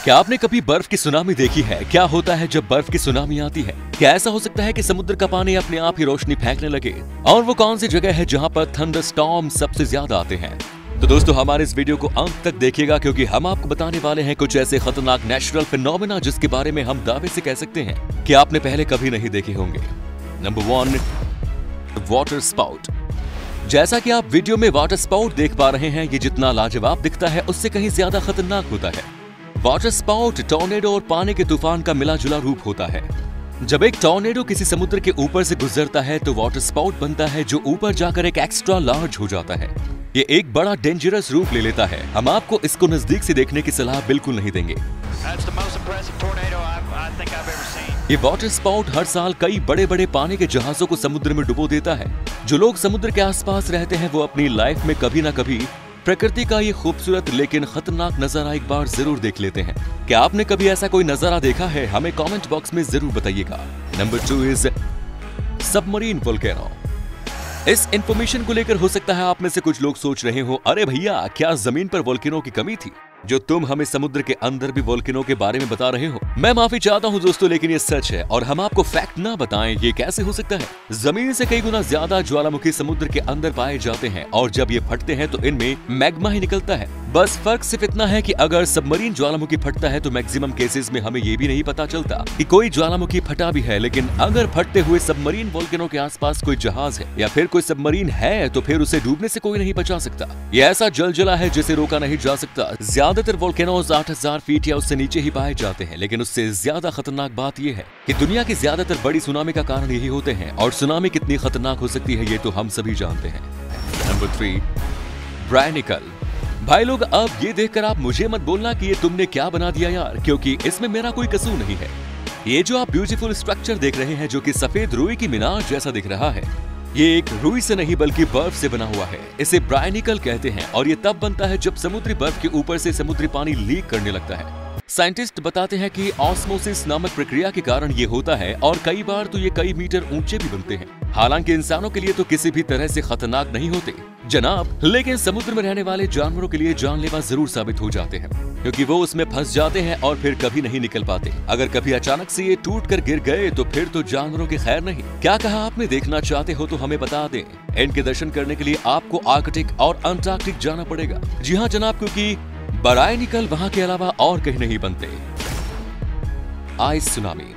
क्या आपने कभी बर्फ की सुनामी देखी है? क्या होता है जब बर्फ की सुनामी आती है? क्या ऐसा हो सकता है कि समुद्र का पानी अपने आप ही रोशनी फेंकने लगे? और वो कौन सी जगह है जहाँ पर थंडरस्टॉर्म सबसे ज्यादा आते हैं? तो दोस्तों हमारे इस वीडियो को अंत तक देखिएगा, क्योंकि हम आपको बताने वाले हैं कुछ ऐसे खतरनाक नेचुरल फिनोमेना जिसके बारे में हम दावे से कह सकते हैं कि आपने पहले कभी नहीं देखे होंगे। Number 1, water spout. जैसा कि आप वीडियो में वाटर स्पाउट देख पा रहे हैं, ये जितना लाजवाब दिखता है उससे कहीं ज्यादा खतरनाक होता है। वाटर स्पाउट टॉर्नेडो और पानी के तूफान का मिला जुला रूप होता है। जब एक टॉर्नेडो किसी समुद्र के ऊपर से गुजरता है तो वाटर स्पाउट बनता है, जो ऊपर जाकर एक एक्स्ट्रा लार्ज हो जाता है। ये एक बड़ा डेंजरस रूप ले लेता है। हम आपको इसको नजदीक से देखने की सलाह बिल्कुल नहीं देंगे। ये वाटर स्पाउट हर साल कई बड़े बड़े पानी के जहाजों को समुद्र में डुबो देता है। जो लोग समुद्र के आसपास रहते हैं वो अपनी लाइफ में कभी ना कभी प्रकृति का ये खूबसूरत लेकिन खतरनाक नजारा एक बार जरूर देख लेते हैं। क्या आपने कभी ऐसा कोई नजारा देखा है? हमें कमेंट बॉक्स में जरूर बताइएगा। Number 2 is submarine volcano. इस इंफॉर्मेशन को लेकर हो सकता है आप में से कुछ लोग सोच रहे हो, अरे भैया क्या जमीन पर वोल्केनो की कमी थी जो तुम हमें समुद्र के अंदर भी वोल्केनो के बारे में बता रहे हो? मैं माफी चाहता हूं दोस्तों, लेकिन ये सच है और हम आपको फैक्ट ना बताएं ये कैसे हो सकता है। जमीन से कई गुना ज्यादा ज्वालामुखी समुद्र के अंदर पाए जाते हैं और जब ये फटते हैं तो इनमें मैग्मा ही निकलता है। बस फर्क सिर्फ इतना है कि अगर सबमरीन ज्वालामुखी फटता है तो मैक्सिमम केसेस में हमें ये भी नहीं पता चलता कि कोई ज्वालामुखी फटा भी है, लेकिन अगर फटते हुए सबमरीन वोल्केनो के आसपास कोई जहाज है या फिर कोई सबमरीन है तो फिर उसे डूबने से कोई नहीं बचा सकता। ये ऐसा जलजला है जिसे रोका नहीं जा सकता। ज्यादातर वोल्केनोज 8000 फीट या उससे नीचे ही पाए जाते हैं, लेकिन उससे ज्यादा खतरनाक बात यह है कि दुनिया की ज्यादातर बड़ी सुनामी का कारण यही होते हैं, और सुनामी कितनी खतरनाक हो सकती है ये तो हम सभी जानते हैं। नंबर 3, ब्रायनिकल। भाई लोग अब ये देखकर आप मुझे मत बोलना कि ये तुमने क्या बना दिया यार, क्योंकि इसमें मेरा कोई कसूर नहीं है। ये जो आप ब्यूटीफुल स्ट्रक्चर देख रहे हैं जो कि सफेद रुई की मीनार जैसा दिख रहा है, ये एक रुई से नहीं बल्कि बर्फ से बना हुआ है। इसे ब्रायनिकल कहते हैं और ये तब बनता है जब समुद्री बर्फ के ऊपर से समुद्री पानी लीक करने लगता है। साइंटिस्ट बताते हैं कि ऑस्मोसिस नामक प्रक्रिया के कारण ये होता है और कई बार तो ये कई मीटर ऊंचे भी बनते हैं। हालांकि इंसानों के लिए तो किसी भी तरह से खतरनाक नहीं होते जनाब, लेकिन समुद्र में रहने वाले जानवरों के लिए जानलेवा जरूर साबित हो जाते हैं, क्योंकि वो उसमें फंस जाते हैं और फिर कभी नहीं निकल पाते। अगर कभी अचानक से ये टूट कर गिर गए तो फिर तो जानवरों की खैर नहीं। क्या कहा आपने? देखना चाहते हो तो हमें बता दें। इनके दर्शन करने के लिए आपको आर्कटिक और अंटार्कटिक जाना पड़ेगा। जी हाँ जनाब, क्योंकि ब्रायनिकल वहां के अलावा और कहीं नहीं बनते। Ice tsunami.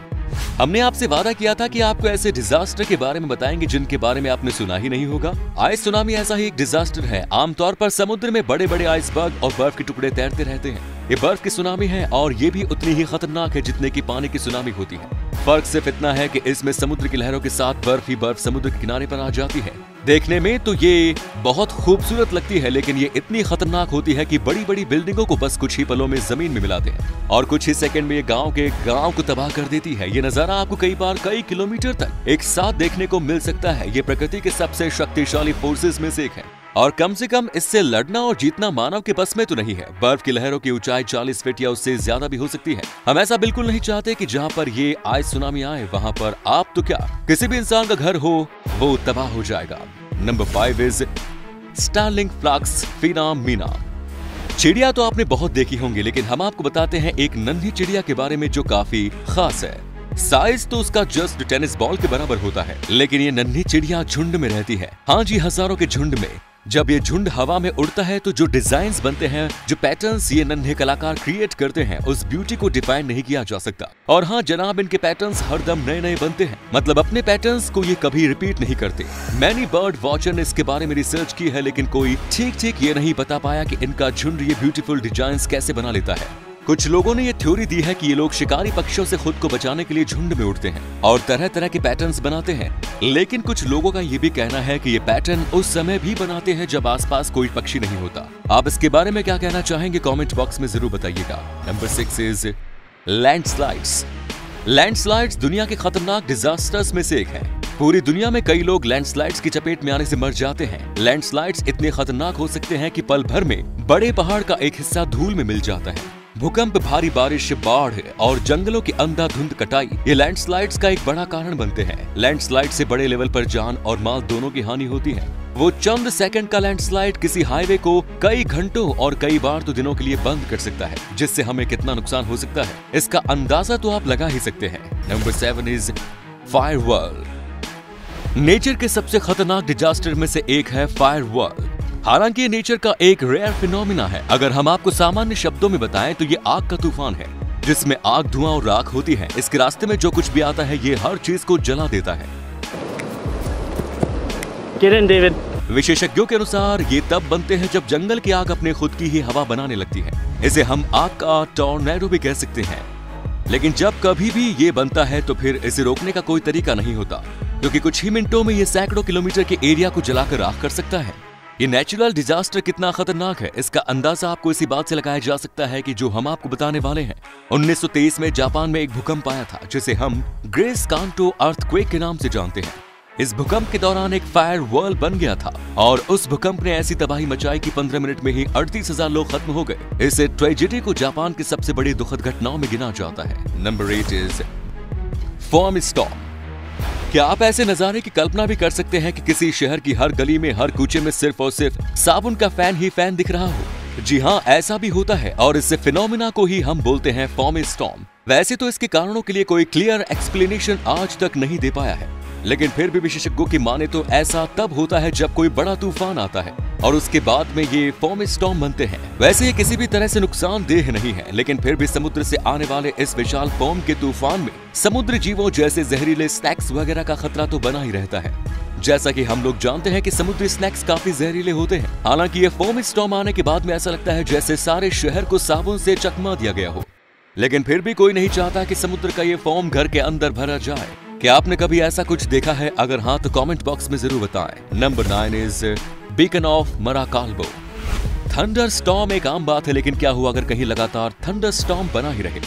हमने आपसे वादा किया था कि आपको ऐसे डिजास्टर के बारे में बताएंगे जिनके बारे में आपने सुना ही नहीं होगा। आइस सुनामी ऐसा ही एक डिजास्टर है। आमतौर पर समुद्र में बड़े बड़े आइसबर्ग और बर्फ के टुकड़े तैरते रहते हैं। ये बर्फ की सुनामी है और ये भी उतनी ही खतरनाक है जितने की पानी की सुनामी होती है। फर्क सिर्फ इतना है कि इसमें समुद्र की लहरों के साथ बर्फ ही बर्फ समुद्र के किनारे पर आ जाती है। देखने में तो ये बहुत खूबसूरत लगती है, लेकिन ये इतनी खतरनाक होती है कि बड़ी बड़ी बिल्डिंगों को बस कुछ ही पलों में जमीन में मिलाते हैं और कुछ ही सेकंड में ये गांव को तबाह कर देती है। ये नजारा आपको कई बार कई किलोमीटर तक एक साथ देखने को मिल सकता है। ये प्रकृति के सबसे शक्तिशाली फोर्सेस में से एक है और कम से कम इससे लड़ना और जीतना मानव के बस में तो नहीं है। बर्फ की लहरों की ऊंचाई 40 फीट या उससे ज्यादा भी हो सकती है। हम ऐसा बिल्कुल नहीं चाहते कि जहां पर ये आइस सुनामी आए वहां पर आप तो क्या किसी भी इंसान का घर हो वो तबाह हो जाएगा। Number 5 is starling flux phenomena. चिड़िया तो आपने बहुत देखी होंगी, लेकिन हम आपको बताते हैं एक नन्ही चिड़िया के बारे में जो काफी खास है। साइज तो उसका जस्ट टेनिस बॉल के बराबर होता है, लेकिन ये नन्ही चिड़िया झुंड में रहती है। हाँ जी, हजारों के झुंड में। जब ये झुंड हवा में उड़ता है तो जो डिजाइन्स बनते हैं, जो पैटर्न्स ये नन्हे कलाकार क्रिएट करते हैं, उस ब्यूटी को डिफाइन नहीं किया जा सकता। और हाँ जनाब, इनके पैटर्न्स हरदम नए नए बनते हैं, मतलब अपने पैटर्न्स को ये कभी रिपीट नहीं करते। मैनी बर्ड वॉचर ने इसके बारे में रिसर्च की है, लेकिन कोई ठीक ये नहीं बता पाया कि इनका झुंड ये ब्यूटीफुल डिजाइन्स कैसे बना लेता है। कुछ लोगों ने ये थ्योरी दी है कि ये लोग शिकारी पक्षियों से खुद को बचाने के लिए झुंड में उड़ते हैं और तरह तरह के पैटर्न्स बनाते हैं, लेकिन कुछ लोगों का ये भी कहना है कि ये पैटर्न उस समय भी बनाते हैं जब आसपास कोई पक्षी नहीं होता। आप इसके बारे में क्या कहना चाहेंगे? कमेंट बॉक्स में जरूर बताइएगा। Number 6 is landslides. लैंडस्लाइड्स दुनिया के खतरनाक डिजास्टर्स में से एक है। पूरी दुनिया में कई लोग लैंडस्लाइड्स की चपेट में आने से मर जाते हैं। लैंडस्लाइड्स इतने खतरनाक हो सकते हैं कि पल भर में बड़े पहाड़ का एक हिस्सा धूल में मिल जाता है। भूकंप, भारी बारिश, बाढ़ और जंगलों की अंधाधुंध कटाई ये लैंडस्लाइड्स का एक बड़ा कारण बनते हैं। लैंडस्लाइड से बड़े लेवल पर जान और माल दोनों की हानि होती है। वो चंद सेकंड का लैंडस्लाइड किसी हाईवे को कई घंटों और कई बार तो दिनों के लिए बंद कर सकता है, जिससे हमें कितना नुकसान हो सकता है इसका अंदाजा तो आप लगा ही सकते हैं। Number 7 is firewall. नेचर के सबसे खतरनाक डिजास्टर में से एक है फायरवॉल। हालांकि ये नेचर का एक रेयर फिनोमिना है। अगर हम आपको सामान्य शब्दों में बताएं तो ये आग का तूफान है, जिसमें आग, धुआं और राख होती है। इसके रास्ते में जो कुछ भी आता है ये हर चीज को जला देता है। Get in, David. विशेषज्ञों के अनुसार ये तब बनते हैं जब जंगल की आग अपने खुद की ही हवा बनाने लगती है। इसे हम आग का टॉर्नेडो भी कह सकते हैं। लेकिन जब कभी भी ये बनता है तो फिर इसे रोकने का कोई तरीका नहीं होता, क्योंकि कुछ ही मिनटों में ये सैकड़ों किलोमीटर के एरिया को जलाकर राख कर सकता है। ये नेचुरल डिजास्टर कितना खतरनाक है इसका अंदाजा आपको इसी बात से लगाया जा सकता है कि जो हम आपको बताने वाले हैं। 1923 में जापान में एक भूकंप आया था, जिसे हम ग्रेस कांटो अर्थक्वेक के नाम से जानते हैं। इस भूकंप के दौरान एक फायर वॉल बन गया था और उस भूकंप ने ऐसी तबाही मचाई कि 15 मिनट में ही 38,000 लोग खत्म हो गए। इस ट्रेजेडी को जापान की सबसे बड़ी दुखद घटनाओं में गिना जाता है। Number 8 is form storm. क्या आप ऐसे नजारे की कल्पना भी कर सकते हैं कि किसी शहर की हर गली में, हर कूचे में सिर्फ और सिर्फ साबुन का फैन ही फैन दिख रहा हो? जी हाँ, ऐसा भी होता है और इस फिनोमिना को ही हम बोलते हैं फॉर्म स्टॉर्म। वैसे तो इसके कारणों के लिए कोई क्लियर एक्सप्लेनेशन आज तक नहीं दे पाया है, लेकिन फिर भी विशेषज्ञों की माने तो ऐसा तब होता है जब कोई बड़ा तूफान आता है और उसके बाद में ये फॉर्म स्टॉर्म बनते हैं। वैसे ये किसी भी तरह से नुकसानदेह नहीं है, लेकिन फिर भी समुद्र से आने वाले इस विशाल फॉर्म के तूफान में समुद्री जीवों जैसे जहरीले स्नैक्स वगैरह का खतरा तो बना ही रहता है। जैसा कि हम लोग जानते हैं कि समुद्री स्नैक्स काफी जहरीले होते हैं। हालांकि ये फॉर्म स्टॉर्म आने के बाद में ऐसा लगता है जैसे सारे शहर को साबुन से चकमा दिया गया हो, लेकिन फिर भी कोई नहीं चाहता कि समुद्र का ये फॉर्म घर के अंदर भरा जाए। क्या आपने कभी ऐसा कुछ देखा है? अगर हाँ तो कमेंट बॉक्स में जरूर बताएं। Number 9 is beacon of Maracaibo. Thunderstorm एक आम बात है, लेकिन क्या हुआ अगर कहीं लगातार थंडर स्टॉर्म बना ही रहे,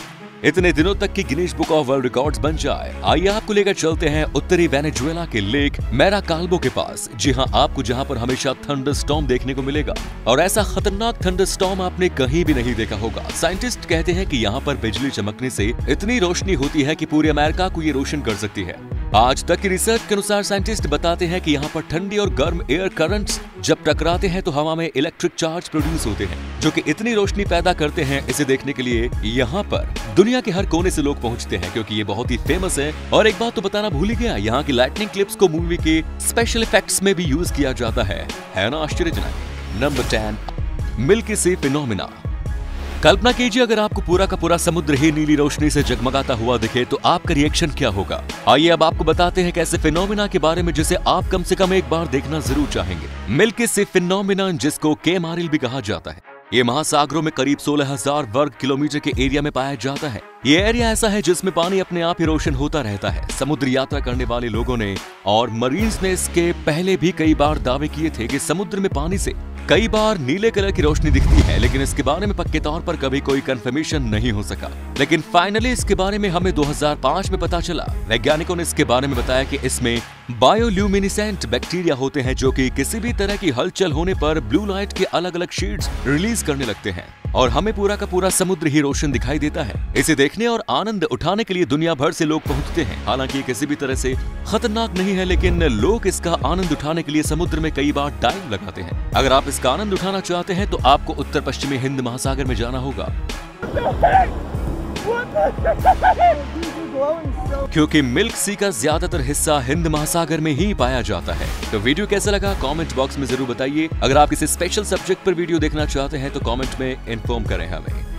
इतने दिनों तक कि Guinness book of world records बन जाए? आइए आपको लेकर चलते हैं उत्तरी वेनेजुएला के लेक मैराकाल्बो के पास। जी हाँ, आपको जहाँ पर हमेशा थंडर स्टॉर्म देखने को मिलेगा और ऐसा खतरनाक थंडर स्टॉर्म आपने कहीं भी नहीं देखा होगा। साइंटिस्ट कहते हैं कि यहाँ पर बिजली चमकने से इतनी रोशनी होती है कि पूरे अमेरिका को ये रोशन कर सकती है। आज तक की रिसर्च के अनुसार साइंटिस्ट बताते हैं कि यहाँ पर ठंडी और गर्म एयर करंट्स जब टकराते हैं तो हवा में इलेक्ट्रिक चार्ज प्रोड्यूस होते हैं, जो कि इतनी रोशनी पैदा करते हैं। इसे देखने के लिए यहाँ पर दुनिया के हर कोने से लोग पहुँचते हैं, क्योंकि ये बहुत ही फेमस है। और एक बात तो बताना भूल ही गया, यहाँ की लाइटनिंग क्लिप्स को मूवी के स्पेशल इफेक्ट्स में भी यूज किया जाता है ना आश्चर्यजनक। नंबर 10 मिल्की सी फिनोमिना। कल्पना कीजिए अगर आपको पूरा का पूरा समुद्र ही नीली रोशनी से जगमगाता हुआ दिखे तो आपका रिएक्शन क्या होगा? आइए अब आपको बताते हैं कैसे फिनोमिना के बारे में जिसे आप कम से कम एक बार देखना जरूर चाहेंगे। मिल्की सी फिनोमिनन, जिसको केमारिल भी कहा जाता है, ये महासागरों में करीब 16,000 वर्ग किलोमीटर के एरिया में पाया जाता है। ये एरिया ऐसा है जिसमें पानी अपने आप ही रोशन होता रहता है। समुद्र यात्रा करने वाले लोगों ने और मरीन्स ने इसके पहले भी कई बार दावे किए थे कि समुद्र में पानी से कई बार नीले कलर की रोशनी दिखती है, लेकिन इसके बारे में पक्के तौर पर कभी कोई कंफर्मेशन नहीं हो सका। लेकिन फाइनली इसके बारे में हमें 2005 में पता चला। वैज्ञानिकों ने इसके बारे में बताया कि इसमें बायोल्यूमिनेसेंट बैक्टीरिया होते हैं, जो कि किसी भी तरह की हलचल होने पर ब्लू लाइट के अलग अलग शेड्स रिलीज करने लगते हैं और हमें पूरा का पूरा समुद्र ही रोशन दिखाई देता है। इसे देखने और आनंद उठाने के लिए दुनिया भर से लोग पहुंचते हैं। हालांकि ये किसी भी तरह से खतरनाक नहीं है, लेकिन लोग इसका आनंद उठाने के लिए समुद्र में कई बार डाइव लगाते हैं। अगर आप इसका आनंद उठाना चाहते हैं तो आपको उत्तर पश्चिमी हिंद महासागर में जाना होगा, क्योंकि मिल्क सी का ज्यादातर हिस्सा हिंद महासागर में ही पाया जाता है। तो वीडियो कैसा लगा कमेंट बॉक्स में जरूर बताइए। अगर आप किसी स्पेशल सब्जेक्ट पर वीडियो देखना चाहते हैं तो कमेंट में इन्फॉर्म करें हमें।